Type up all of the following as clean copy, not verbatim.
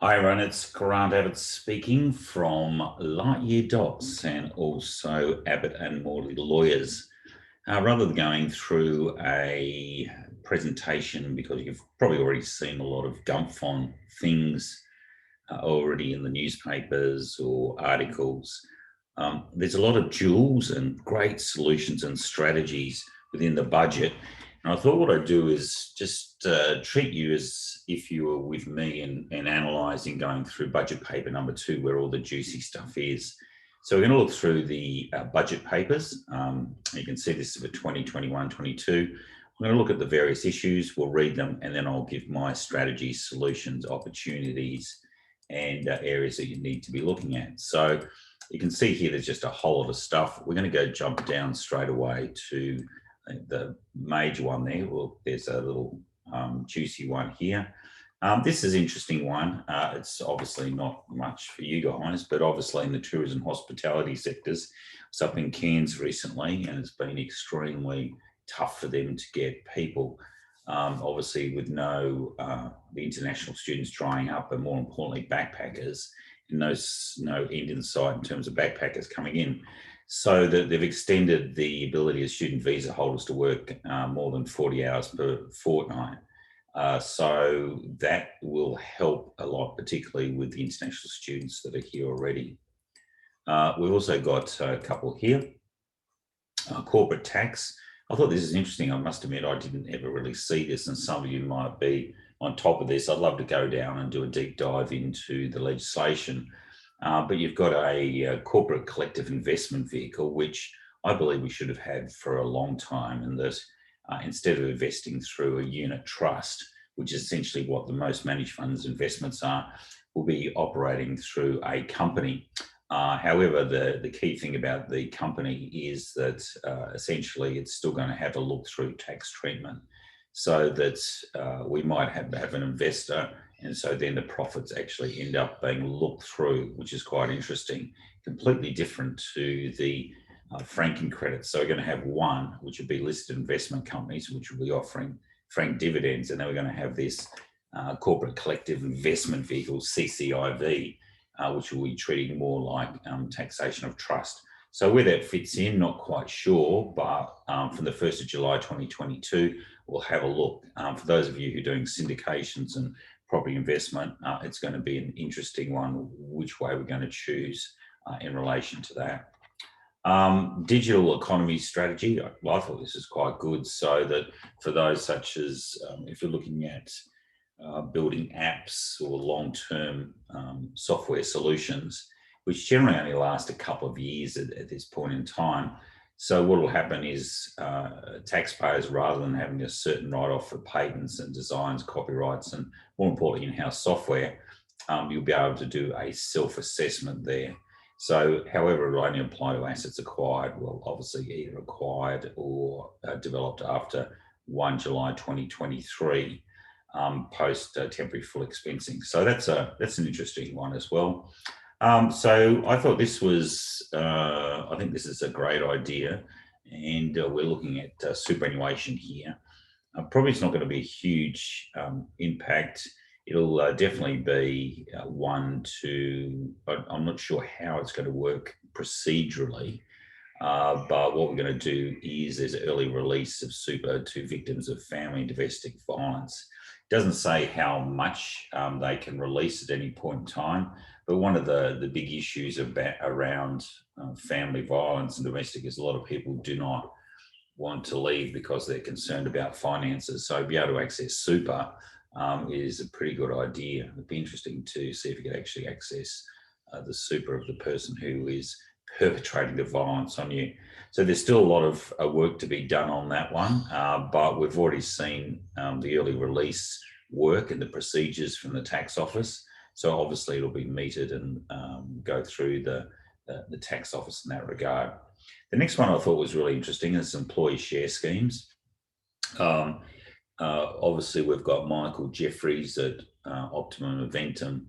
Hi everyone, it's Grant Abbott speaking from LightYear Docs and also Abbott and Mourly lawyers. Rather than going through a presentation, because you've probably already seen a lot of Gumpfon things already in the newspapers or articles, there's a lot of jewels and great solutions and strategies within the budget. And I thought what I'd do is just treat you as if you were with me and analysing, going through budget paper number 2, where all the juicy stuff is. So we're going to look through the budget papers. You can see this is for 2021-22. I'm going to look at the various issues, we'll read them, and then I'll give my strategies, solutions, opportunities, and areas that you need to be looking at. So you can see here there's just a whole lot of stuff. We're going to go jump down straight away to the major one there. Well, there's a little juicy one here. This is an interesting one. It's obviously not much for you guys, but obviously in the tourism hospitality sectors, it's up in Cairns recently, and it's been extremely tough for them to get people. Obviously with the international students drying up, and more importantly, backpackers, and no end in sight in terms of backpackers coming in. So that they've extended the ability of student visa holders to work more than 40 hours per fortnight. So that will help a lot, particularly with the international students that are here already. We've also got a couple here. Corporate tax. I thought this is interesting. I must admit, I didn't ever really see this, and some of you might be on top of this. I'd love to go down and do a deep dive into the legislation. But you've got a corporate collective investment vehicle, which I believe we should have had for a long time, and that instead of investing through a unit trust, which is essentially what the most managed funds investments are, will be operating through a company. However, the key thing about the company is that essentially it's still going to have a look through tax treatment, so that we might have an investor, and so then the profits actually end up being looked through, which is quite interesting, completely different to the franking credits. So we're going to have one, which would be listed investment companies, which will be offering franked dividends, and then we're going to have this corporate collective investment vehicle, CCIV, which will be treating more like taxation of trust. So where that fits in, not quite sure, but from the 1st of July 2022, we'll have a look. For those of you who are doing syndications and property investment, it's going to be an interesting one, which way we're going to choose in relation to that. Digital economy strategy, well, I thought this is quite good, so that for those such as if you're looking at building apps or long-term software solutions, which generally only last a couple of years at this point in time. So what will happen is taxpayers, rather than having a certain write-off for patents and designs, copyrights, and more importantly, in-house software, you'll be able to do a self-assessment there. So however, it will only apply to assets acquired, well, obviously either acquired or developed after 1 July 2023, post temporary full expensing. So that's an interesting one as well. So I thought this was, I think this is a great idea, and we're looking at superannuation here. Probably it's not going to be a huge impact. It'll definitely be one to, I'm not sure how it's going to work procedurally, but what we're going to do is there's an early release of super to victims of family and domestic violence. It doesn't say how much they can release at any point in time, but one of the big issues around family violence and domestic is a lot of people do not want to leave because they're concerned about finances. So be able to access super is a pretty good idea. It'd be interesting to see if you could actually access the super of the person who is perpetrating the violence on you. So there's still a lot of work to be done on that one, but we've already seen the early release work and the procedures from the tax office. So obviously it'll be meted and go through the tax office in that regard. The next one I thought was really interesting is employee share schemes. Obviously, we've got Michael Jeffries at Optimum Eventum,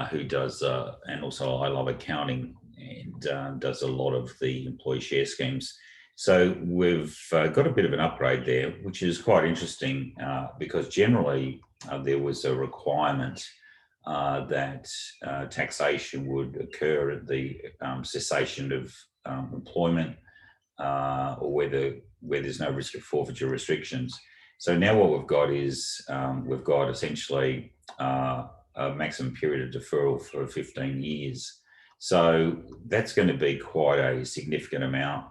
who does, and also I Love Accounting, and does a lot of the employee share schemes. So we've got a bit of an upgrade there, which is quite interesting because generally there was a requirement that taxation would occur at the cessation of employment, or where there's no risk of forfeiture restrictions. So now what we've got is we've got essentially a maximum period of deferral for 15 years. So that's going to be quite a significant amount.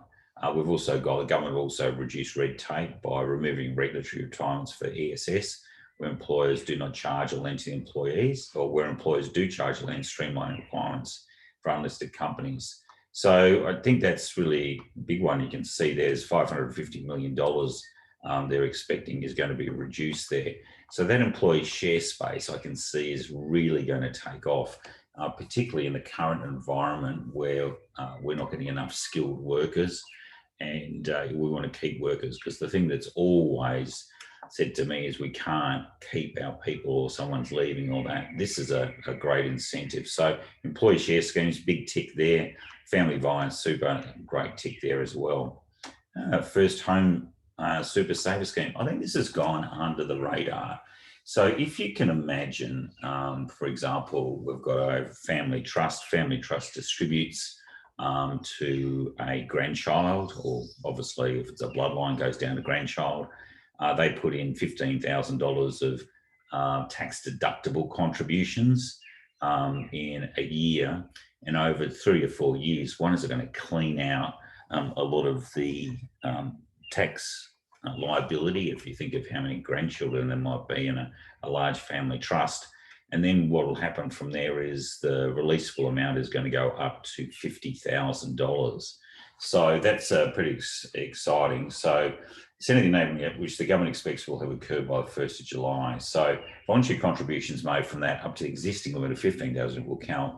We've also got, the government also reduced red tape by removing regulatory requirements for ESS, where employers do not charge a lend to the employees, or where employers do charge a lend, streamlining requirements for unlisted companies. So I think that's really a big one. You can see there's $550 million they're expecting is going to be reduced there. So that employee share space I can see is really going to take off, particularly in the current environment where we're not getting enough skilled workers, and we want to keep workers, because the thing that's always said to me is we can't keep our people or someone's leaving or that. This is a great incentive. So employee share schemes, big tick there. Family via super, great tick there as well. First home super saver scheme. I think this has gone under the radar. So if you can imagine, for example, we've got a family trust. Family trust distributes to a grandchild, or obviously if it's a bloodline, goes down to grandchild. They put in $15,000 of tax deductible contributions in a year, and over 3 to 4 years, one is going to clean out a lot of the tax liability, if you think of how many grandchildren there might be in a large family trust. And then what will happen from there is the releasable amount is going to go up to $50,000. So that's pretty exciting. So it's anything which the government expects will have occurred by the 1st of July. So voluntary contributions made from that up to the existing limit of $15,000 will count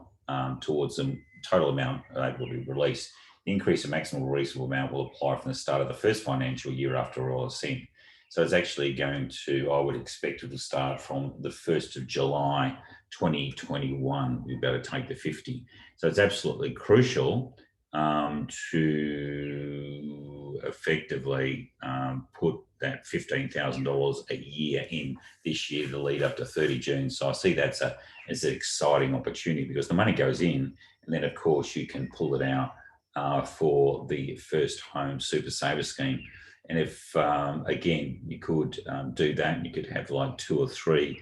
towards the total amount able to be released. The increase in maximum releasable amount will apply from the start of the first financial year after all is sent. So it's actually going to, I would expect it to start from the 1st of July 2021. We've got to take the 50. So it's absolutely crucial to effectively put that $15,000 a year in this year to lead up to 30 June. So I see that's as an exciting opportunity, because the money goes in, and then of course you can pull it out for the first home super saver scheme. And if, again, you could do that, and you could have like 2 or 3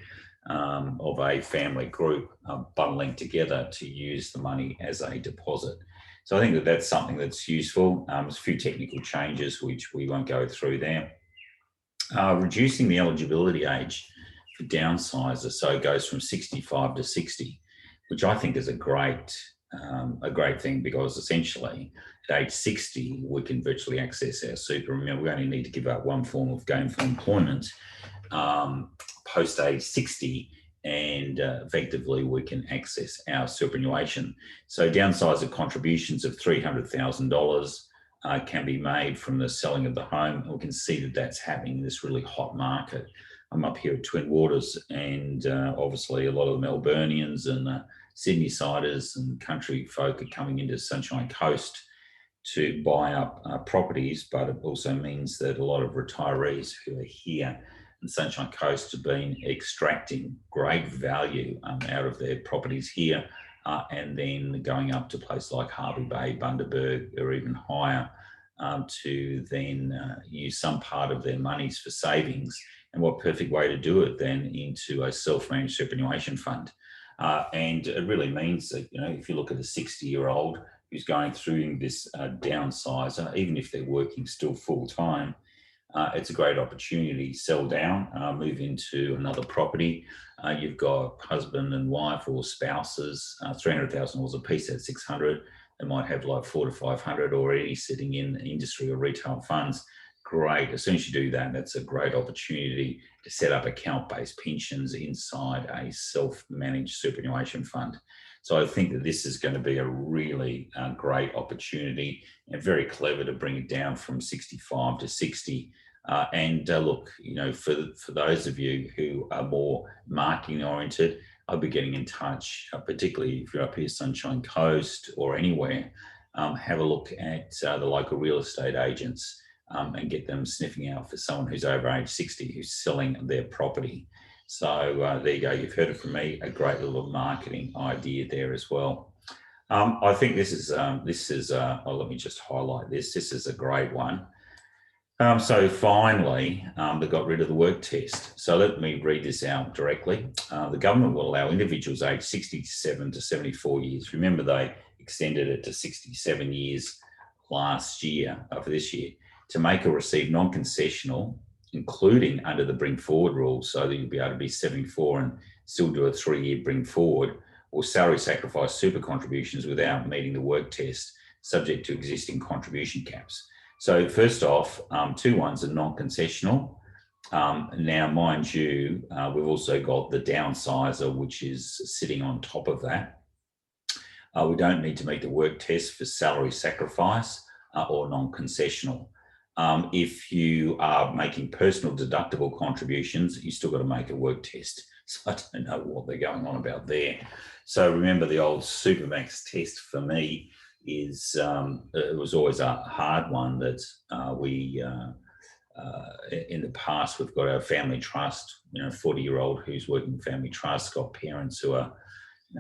of a family group bundling together to use the money as a deposit. So I think that that's something that's useful. There's a few technical changes which we won't go through there. Reducing the eligibility age for downsizers, so it goes from 65 to 60, which I think is a great thing, because essentially at age 60 we can virtually access our super. Remember, we only need to give up one form of gainful employment post age 60, and effectively we can access our superannuation. So downsizer contributions of $300,000 can be made from the selling of the home, and we can see that that's happening in this really hot market. I'm up here at Twin Waters, and obviously a lot of the Melburnians and Sydney siders and country folk are coming into Sunshine Coast to buy up properties, but it also means that a lot of retirees who are here in Sunshine Coast have been extracting great value out of their properties here, and then going up to places like Harvey Bay, Bundaberg, or even higher, to then use some part of their monies for savings. And what perfect way to do it than into a self-managed superannuation fund. And it really means that, you know, if you look at a 60-year-old who's going through this downsizer, even if they're working still full-time, it's a great opportunity. Sell down, move into another property. You've got husband and wife or spouses, $300,000 a piece at $600. They might have like $400 to $500 already sitting in industry or retail funds. Great. As soon as you do that, that's a great opportunity to set up account-based pensions inside a self-managed superannuation fund. So I think that this is going to be a really great opportunity, and very clever to bring it down from 65 to 60. Look, you know, for those of you who are more marketing oriented, I'll be getting in touch, particularly if you're up here Sunshine Coast or anywhere. Have a look at the local real estate agents and get them sniffing out for someone who's over age 60 who's selling their property. So there you go. You've heard it from me. A great little marketing idea there as well. I think this is, oh, let me just highlight this. This is a great one. So finally, they got rid of the work test. So let me read this out directly. The government will allow individuals aged 67 to 74 years. Remember, they extended it to 67 years last year, for this year, to make or receive non-concessional, including under the bring forward rules, so that you'll be able to be 74 and still do a 3-year bring forward, or salary sacrifice super contributions without meeting the work test, subject to existing contribution caps. So first off, 2 ones are non-concessional. Now, mind you, we've also got the downsizer, which is sitting on top of that. We don't need to meet the work test for salary sacrifice or non-concessional. If you are making personal deductible contributions, you still got to make a work test. So I don't know what they're going on about there. So remember, the old Supermax test for me is, it was always a hard one that in the past, we've got our family trust, 40-year-old who's working family trust, got parents who are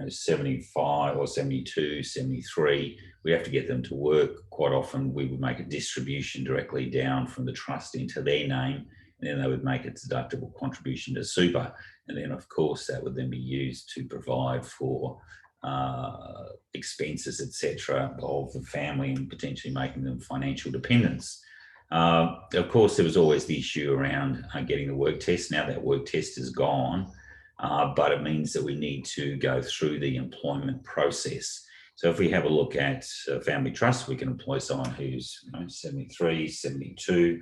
75 or 72, 73, we have to get them to work. Quite often we would make a distribution directly down from the trust into their name, and then they would make a deductible contribution to super. And then, of course, that would then be used to provide for expenses, etc., of the family and potentially making them financial dependents. Of course, there was always the issue around getting the work test. Now that work test is gone, but it means that we need to go through the employment process. So if we have a look at family trust, we can employ someone who's 73, 72.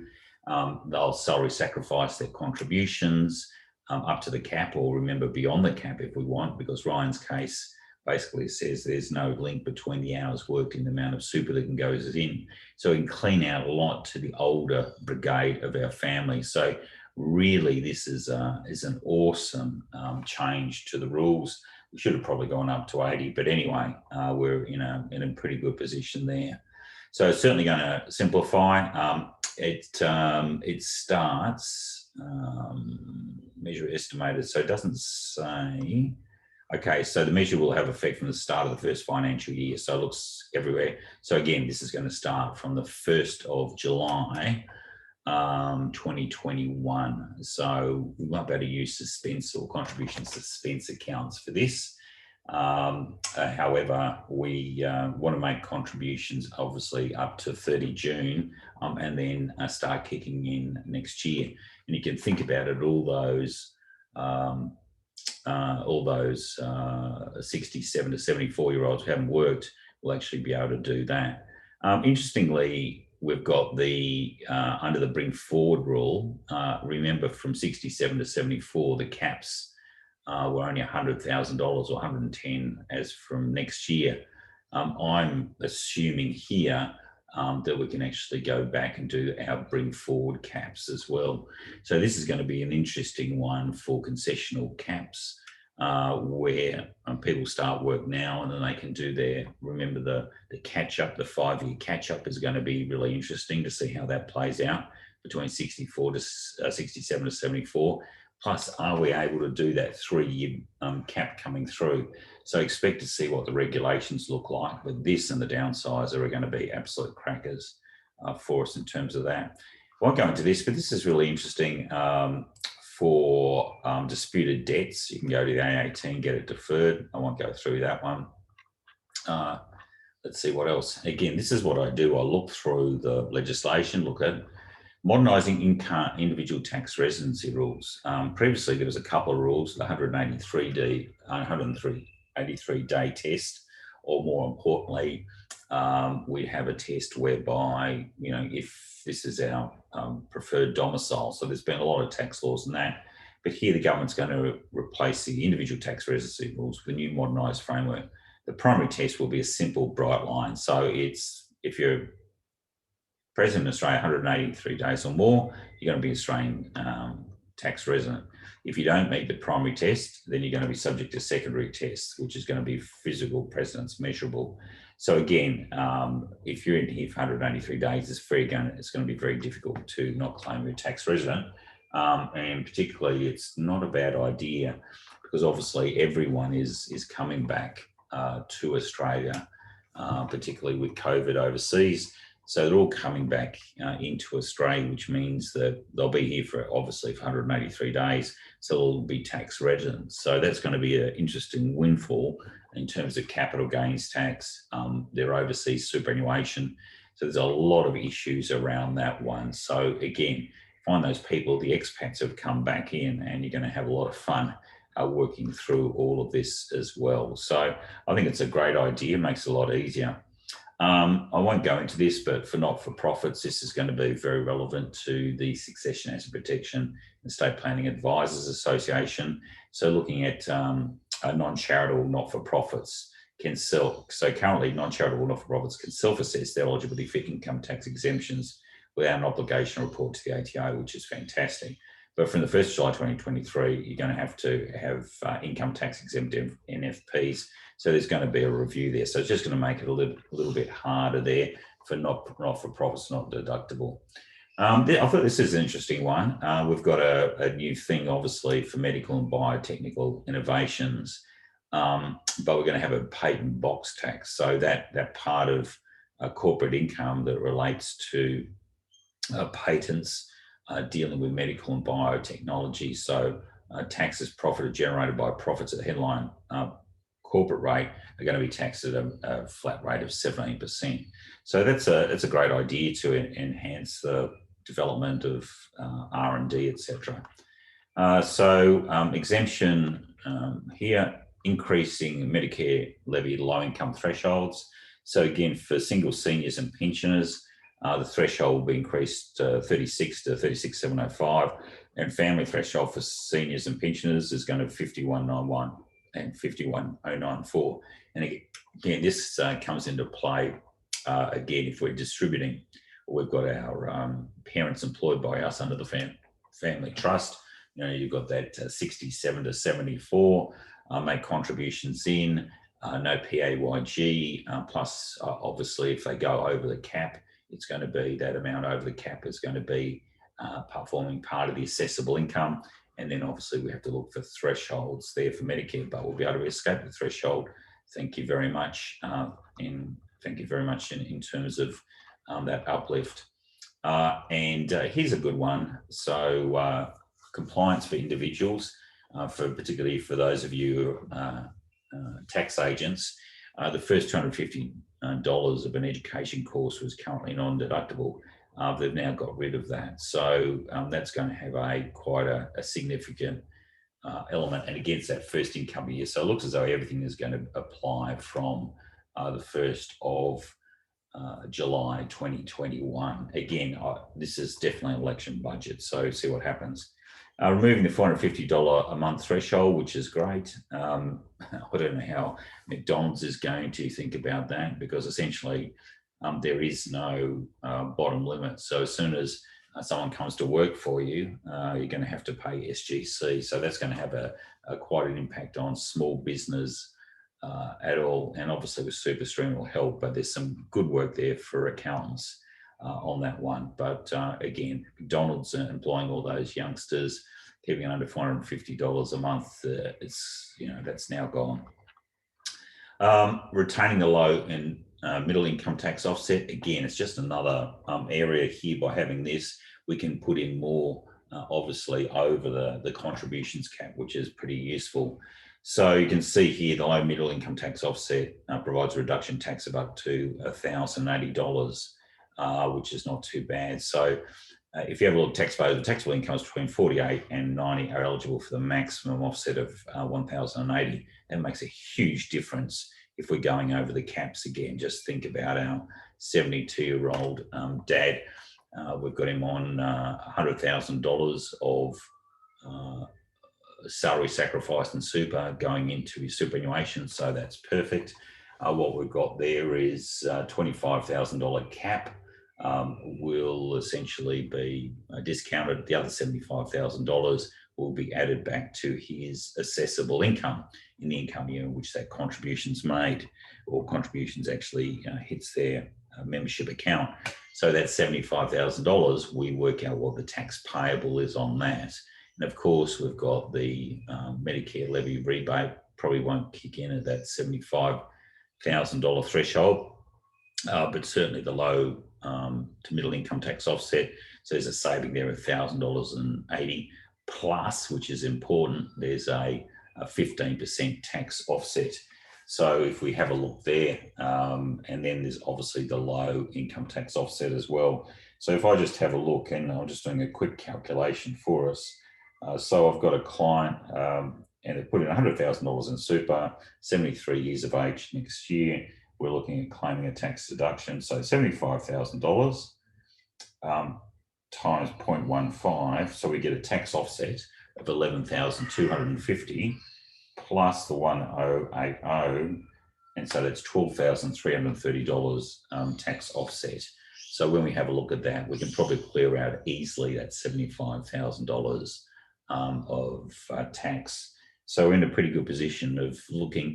They'll salary sacrifice their contributions up to the cap, or remember, beyond the cap if we want, because Ryan's case basically says there's no link between the hours worked and the amount of super that goes in. So we can clean out a lot to the older brigade of our family. So really, this is an awesome change to the rules. We should have probably gone up to 80, but anyway, we're in a pretty good position there. So it's certainly going to simplify. It starts measure estimated, so it doesn't say. Okay, so the measure will have effect from the start of the first financial year. So it looks everywhere. So again, this is going to start from the 1st of July, 2021. So we won't be able to use suspense or contribution suspense accounts for this. However, we want to make contributions obviously up to 30 June and then start kicking in next year. And you can think about it, all those 67 to 74-year-olds who haven't worked will actually be able to do that. Interestingly, we've got the under the bring forward rule. Remember, from 67 to 74, the caps were only $100,000 or 110 as from next year. I'm assuming here that we can actually go back and do our bring forward caps as well. So this is going to be an interesting one for concessional caps, where people start work now and then they can do their, remember the catch up, the 5-year catch up is going to be really interesting to see how that plays out between 64 to 67 to 74. Plus, are we able to do that 3-year cap coming through? So expect to see what the regulations look like, but this and the downsizer are going to be absolute crackers for us in terms of that. I won't go into this, but this is really interesting for disputed debts. You can go to the AAT and get it deferred. I won't go through that one. Let's see what else. Again, this is what I do. I look through the legislation, look at modernising individual tax residency rules. Previously, there was a couple of rules, the 183-day test, or more importantly, we have a test whereby, if this is our preferred domicile. So there's been a lot of tax laws in that. But here the government's going to replace the individual tax residency rules with a new modernised framework. The primary test will be a simple, bright line. So it's, if you're present in Australia 183 days or more, you're going to be Australian tax resident. If you don't meet the primary test, then you're going to be subject to secondary tests, which is going to be physical presence measurable. So again, if you're in here for 183 days, it's going to be very difficult to not claim you're a tax resident. And particularly it's not a bad idea because obviously everyone is coming back to Australia, particularly with COVID overseas. So they're all coming back into Australia, which means that they'll be here for obviously for 183 days. So they'll be tax residents. So that's going to be an interesting windfall in terms of capital gains tax, their overseas superannuation. So there's a lot of issues around that one. So again, find those people, the expats have come back in, and you're going to have a lot of fun working through all of this as well. So I think it's a great idea, makes it a lot easier. I won't go into this, but for not-for-profits, this is going to be very relevant to the Succession Asset Protection and Estate Planning Advisors Association. So looking at non-charitable not-for-profits can so currently non-charitable not-for-profits can self-assess their eligibility for income tax exemptions without an obligation report to the ATO, which is fantastic. But from the 1st of July 2023, you're going to have income tax exempt NFPs. So there's going to be a review there. So it's just going to make it a little bit harder there for not-for-profits, not deductible. I thought this is an interesting one. We've got a new thing, obviously, for medical and biotechnical innovations, but we're going to have a patent box tax. So that part of corporate income that relates to patents dealing with medical and biotechnology. So taxes profited generated by profits at the headline corporate rate are going to be taxed at a flat rate of 17%. So that's a great idea to enhance the development of R&D, etc. Exemption here, increasing Medicare levy low-income thresholds. So again, for single seniors and pensioners, the threshold will be increased 36 to 36,705, and family threshold for seniors and pensioners is going to 5191 and 51,094. And again, this comes into play again if we're distributing, or we've got our parents employed by us under the family trust. You know, you've got that 67 to 74, make contributions in, no PAYG, plus obviously if they go over the cap, it's going to be that amount over the cap is going to be forming part of the assessable income. And then obviously we have to look for thresholds there for Medicare, but we'll be able to escape the threshold. Thank you very much. Thank you very much in terms of that uplift. Here's a good one. So compliance for individuals, particularly for those of you tax agents, the first $250 of an education course was currently non-deductible. They've now got rid of that. So that's going to have quite a significant element, and against that first income year. So it looks as though everything is going to apply from the 1st of July 2021. Again, this is definitely an election budget, so see what happens. Removing the $450 a month threshold, which is great. I don't know how McDonald's is going to think about that, because essentially there is no bottom limit. So as soon as someone comes to work for you, you're going to have to pay SGC. So that's going to have quite an impact on small business at all. And obviously with SuperStream will help, but there's some good work there for accountants on that one. But again, McDonald's employing all those youngsters, keeping it under $450 a month, that's now gone. Retaining the low and middle income tax offset, again, it's just another area here. By having this, we can put in more, obviously, over the contributions cap, which is pretty useful. So you can see here the low middle income tax offset provides a reduction tax of up to $1,080. Which is not too bad. So if you have a little the taxable incomes between 48 and 90 are eligible for the maximum offset of 1,080. That makes a huge difference if we're going over the caps again. Just think about our 72-year-old dad. We've got him on $100,000 of salary sacrificed and super going into his superannuation. So that's perfect. What we've got there is $25,000 cap will essentially be discounted. The other $75,000 will be added back to his assessable income in the income year in which that contribution's made, or contributions actually hits their membership account. So that's $75,000. We work out what the tax payable is on that. And of course, we've got the Medicare levy rebate, probably won't kick in at that $75,000 threshold, but certainly the low to middle income tax offset. So there's a saving there of $1,000.80 plus, which is important. There's a 15% tax offset. So if we have a look there, and then there's obviously the low income tax offset as well. So if I just have a look, and I'm just doing a quick calculation for us. So I've got a client and they put in $100,000 in super, 73 years of age next year. We're looking at claiming a tax deduction. So $75,000 times 0.15. So we get a tax offset of $11,250 plus the 1,080. And so that's $12,330 tax offset. So when we have a look at that, we can probably clear out easily that $75,000 of tax. So we're in a pretty good position of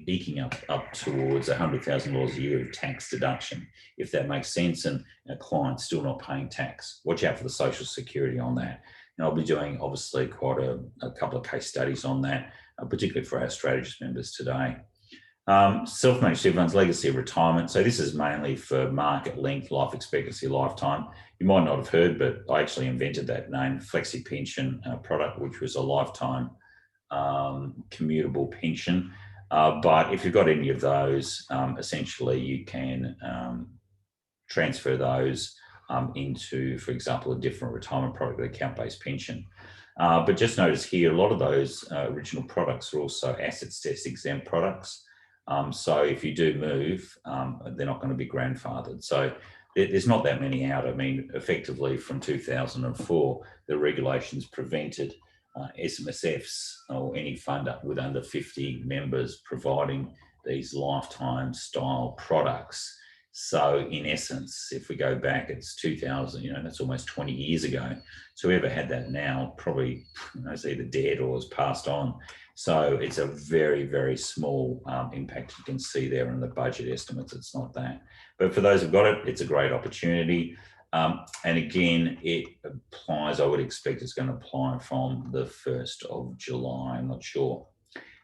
eking up towards $100,000 a year of tax deduction, if that makes sense, and a client's still not paying tax. Watch out for the Social Security on that. And I'll be doing obviously quite a couple of case studies on that, particularly for our strategist members today. Self-managed super funds, legacy of retirement. So this is mainly for market length, life expectancy, lifetime. You might not have heard, but I actually invented that name, Flexi Pension product, which was a lifetime commutable pension. But if you've got any of those, essentially you can transfer those into, for example, a different retirement product, the account-based pension. But just notice here, a lot of those original products are also assets test exempt products. So if you do move, they're not going to be grandfathered. So there's not that many out. I mean, effectively from 2004, the regulations prevented SMSFs or any fund with under 50 members providing these lifetime style products. So in essence, if we go back, it's 2000, that's almost 20 years ago. So whoever had that now probably is either dead or has passed on. So it's a very, very small impact. You can see there in the budget estimates, it's not that. But for those who've got it, it's a great opportunity. And again, it applies, I would expect it's going to apply from the 1st of July, I'm not sure.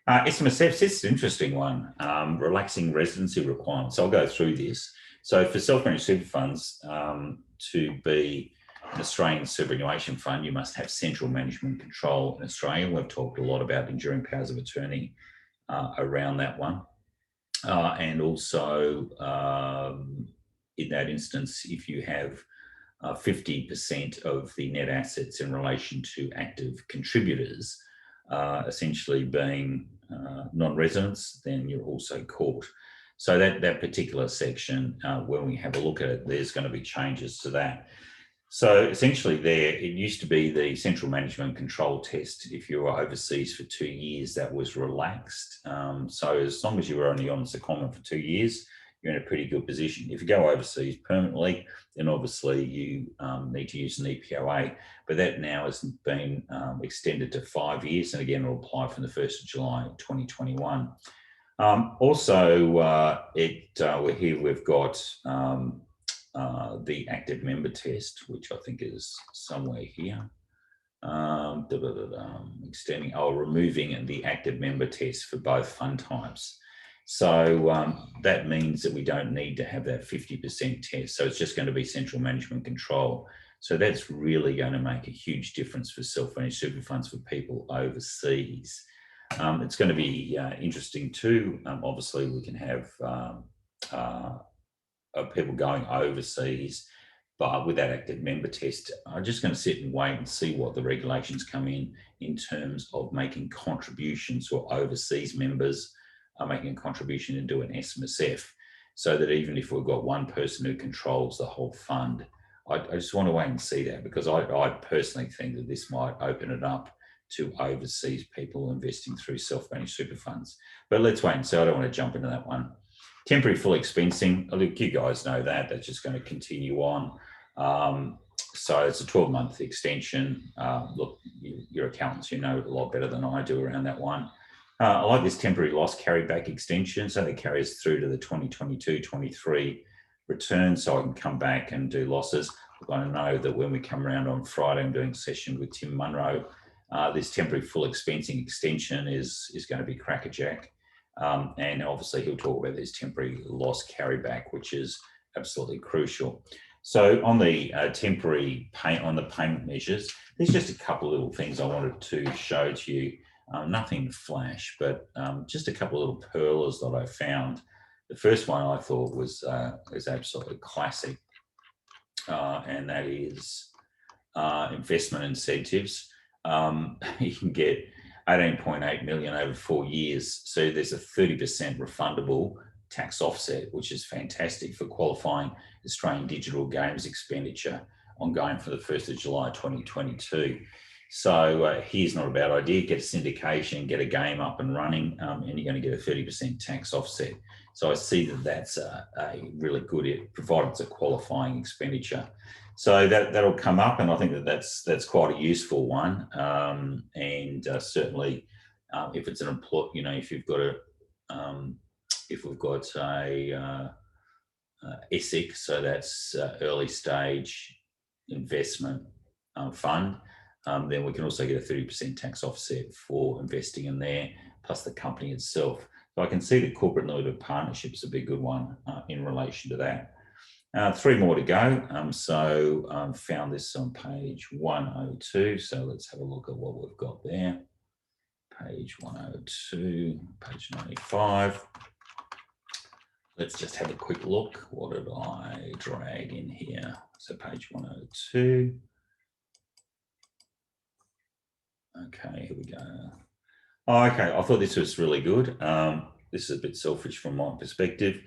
SMSFs, it's an interesting one, relaxing residency requirements. So I'll go through this. So for self-managed super funds, to be an Australian superannuation fund, you must have central management control in Australia. We've talked a lot about enduring powers of attorney around that one. And also, in that instance, if you have 50% of the net assets in relation to active contributors, essentially being non-residents, then you're also caught. So that particular section, when we have a look at it, there's going to be changes to that. So essentially it used to be the central management control test. If you were overseas for 2 years, that was relaxed. So as long as you were only on secondment for 2 years, you're in a pretty good position. If you go overseas permanently, then obviously you need to use an EPOA, but that now has been extended to 5 years. And again, it'll apply from the 1st of July, 2021. Here we've got the active member test, which I think is somewhere here. Removing the active member test for both fund types. So that means that we don't need to have that 50% test. So it's just going to be central management control. So that's really going to make a huge difference for self-managed super funds for people overseas. It's going to be interesting too. Obviously, we can have people going overseas, but with that active member test, I'm just going to sit and wait and see what the regulations come in terms of making contributions or overseas members are making a contribution into an SMSF, so that even if we've got one person who controls the whole fund, I just want to wait and see that, because I personally think that this might open it up to overseas people investing through self-managed super funds. But let's wait and see. I don't want to jump into that one. Temporary full expensing, look, you guys know that, that's just going to continue on. So it's a 12-month extension. Look, you're accountants, you know a lot better than I do around that one. I like this temporary loss carryback extension. So that carries through to the 2022-23 return so I can come back and do losses. I know that when we come around on Friday, I'm doing a session with Tim Munro. This temporary full expensing extension is going to be crackerjack. And obviously he'll talk about this temporary loss carryback, which is absolutely crucial. So on the payment measures, there's just a couple of little things I wanted to show to you. Nothing flash, but just a couple of little pearlers that I found. The first one I thought was absolutely classic, and that is investment incentives. You can get 18.8 million over 4 years. So there's a 30% refundable tax offset, which is fantastic for qualifying Australian digital games expenditure ongoing for the 1st of July 2022. So here's not a bad idea. Get a syndication, get a game up and running, and you're going to get a 30% tax offset. So I see that that's a really good, provided it's a qualifying expenditure. So that'll come up, and I think that that's quite a useful one. And certainly, if it's an employee, you know, if we've got a ESIC, so that's early stage investment fund, then we can also get a 30% tax offset for investing in there, plus the company itself. So I can see the corporate limited partnerships would be a good one in relation to that. 3 more to go. So found this on page 102. So let's have a look at what we've got there. Page 102, page 95. Let's just have a quick look. What did I drag in here? So page 102. Okay, here we go. Oh, okay, I thought this was really good. This is a bit selfish from my perspective,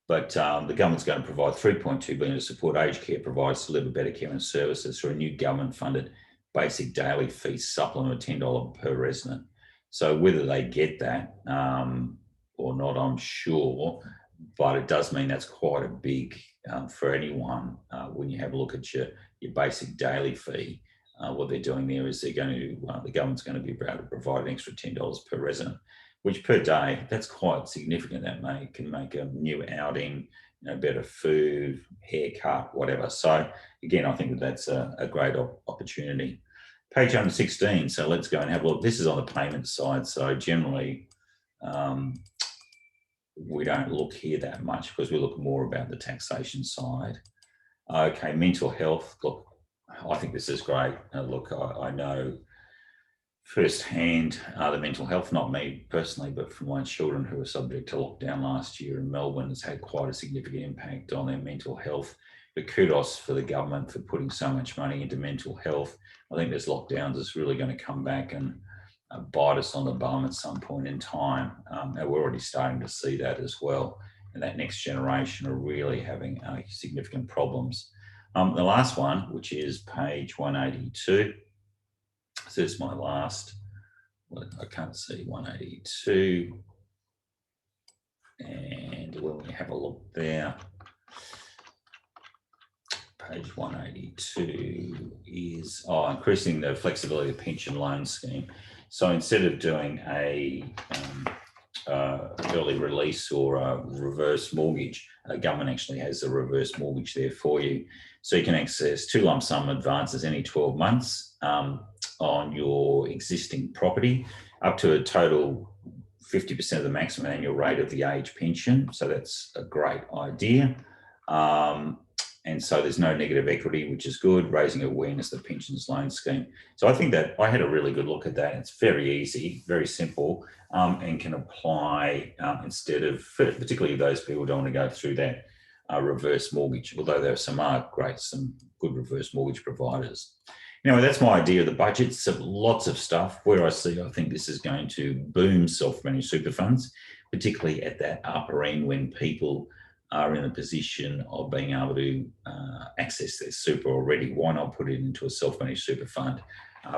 but the government's going to provide $3.2 billion to support aged care providers to deliver better care and services through a new government-funded basic daily fee supplement of $10 per resident. So whether they get that or not, I'm sure, but it does mean that's quite a big for anyone when you have a look at your basic daily fee. What they're doing there is they're going to, the government's going to be able to provide an extra $10 per resident, which per day, that's quite significant. That can make a new outing, you know, better food, haircut, whatever. So again, I think that's a great opportunity. Page 116, so let's go and have a look. This is on the payment side. So generally, we don't look here that much because we look more about the taxation side. Okay, mental health, look, I think this is great. Look, I know firsthand the mental health, not me personally, but from my children who were subject to lockdown last year in Melbourne, has had quite a significant impact on their mental health. But kudos for the government for putting so much money into mental health. I think this lockdowns is really going to come back and bite us on the bum at some point in time. And we're already starting to see that as well. And that next generation are really having significant problems. The last one, which is page 182. So it's my last, well, I can't see 182. And when we have a look there, page 182 is increasing the flexibility of the pension loan scheme. So instead of doing a early release or a reverse mortgage, government actually has a reverse mortgage there for you. So you can access 2 lump sum advances any 12 months on your existing property, up to a total 50% of the maximum annual rate of the age pension. So that's a great idea. And so there's no negative equity, which is good, raising awareness of the pensions loan scheme. So I think that I had a really good look at that. It's very easy, very simple, and can apply instead of, particularly those people who don't want to go through that reverse mortgage, although there are some good reverse mortgage providers. Anyway, that's my idea of the budget. So lots of stuff where I think this is going to boom self-managed super funds, particularly at that upper end when people are in a position of being able to access their super already. Why not put it into a self-managed super fund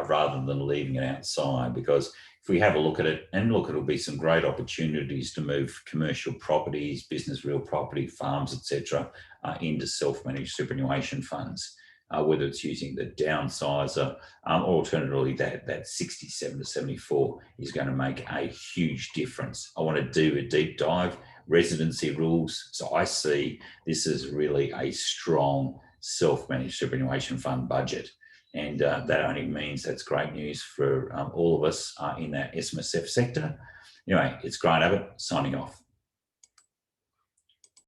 rather than leaving it outside? Because if we have a look at it, and look, it'll be some great opportunities to move commercial properties, business real property, farms, etc., into self-managed superannuation funds, whether it's using the downsizer, or alternatively that 67 to 74 is going to make a huge difference. I want to do a deep dive residency rules. So I see this as really a strong self-managed superannuation fund budget. And that only means that's great news for all of us in that SMSF sector. Anyway, it's Grant Abbott signing off.